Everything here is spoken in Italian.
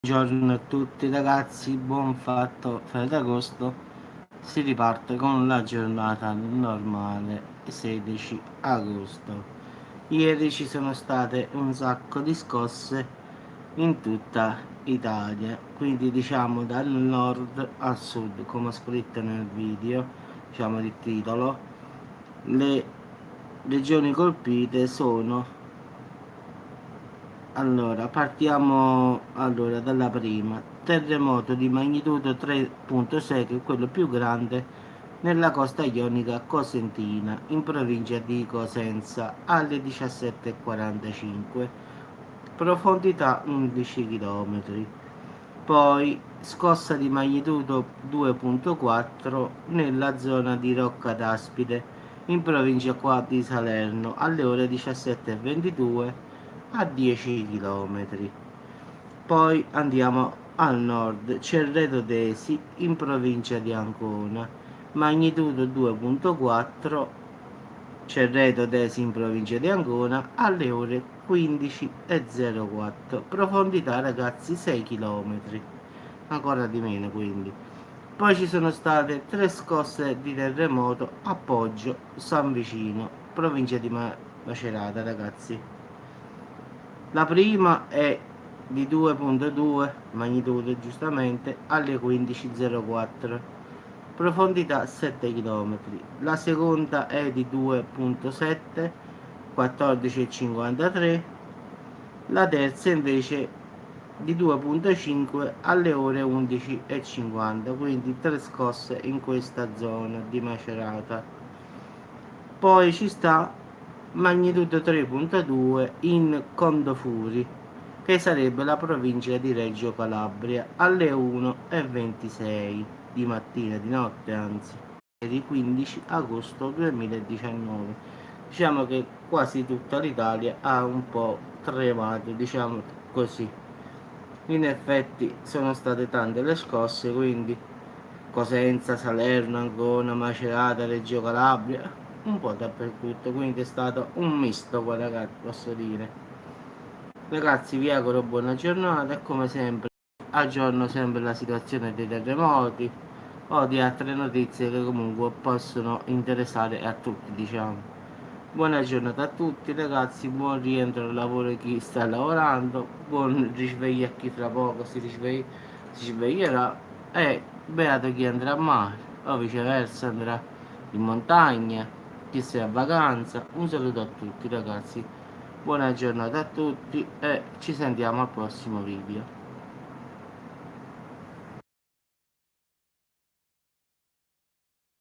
Buongiorno a tutti ragazzi, buon fatto Ferragosto. Si riparte con la giornata normale 16 agosto. Ieri ci sono state un sacco di scosse in tutta Italia, quindi diciamo dal nord al sud, come ho scritto nel video, diciamo il titolo. Le regioni colpite sono partiamo dalla prima. Terremoto di magnitudo 3.6, che è quello più grande, nella costa ionica cosentina, in provincia di Cosenza, alle 17:45, profondità 11 km. Poi scossa di magnitudo 2.4 nella zona di Rocca d'Aspide, in provincia qua di Salerno, alle ore 17:22 a 10 km. Poi andiamo al nord, Cerreto Desi, in provincia di Ancona, magnitudo 2.4, Cerreto Desi in provincia di Ancona, alle ore 15:04, profondità ragazzi 6 km, ancora di meno quindi. Poi ci sono state 3 scosse di terremoto a Poggio, San Vicino, provincia di Macerata ragazzi. La prima è di 2.2 magnitudo giustamente alle 15:04, profondità 7 km. La seconda è di 2.7 14:53. La terza invece di 2.5 alle ore 11:50, quindi 3 scosse in questa zona di Macerata. Poi ci sta magnitudo 3.2 in Condofuri, che sarebbe la provincia di Reggio Calabria, alle 1:26 di mattina, di notte anzi, di 15 agosto 2019. Diciamo che quasi tutta l'Italia ha un po' tremato, diciamo così. In effetti sono state tante le scosse, quindi Cosenza, Salerno, Ancona, Macerata, Reggio Calabria, un po' dappertutto, quindi è stato un misto qua ragazzi, posso dire. Ragazzi, vi auguro buona giornata e come sempre aggiorno sempre la situazione dei terremoti o di altre notizie che comunque possono interessare a tutti, diciamo. Buona giornata a tutti ragazzi, buon rientro al lavoro a chi sta lavorando, buon risveglio a chi fra poco si sveglierà, e beato chi andrà a mare o viceversa andrà in montagna, chi sta a vacanza. Un saluto a tutti ragazzi, buona giornata a tutti e ci sentiamo al prossimo video.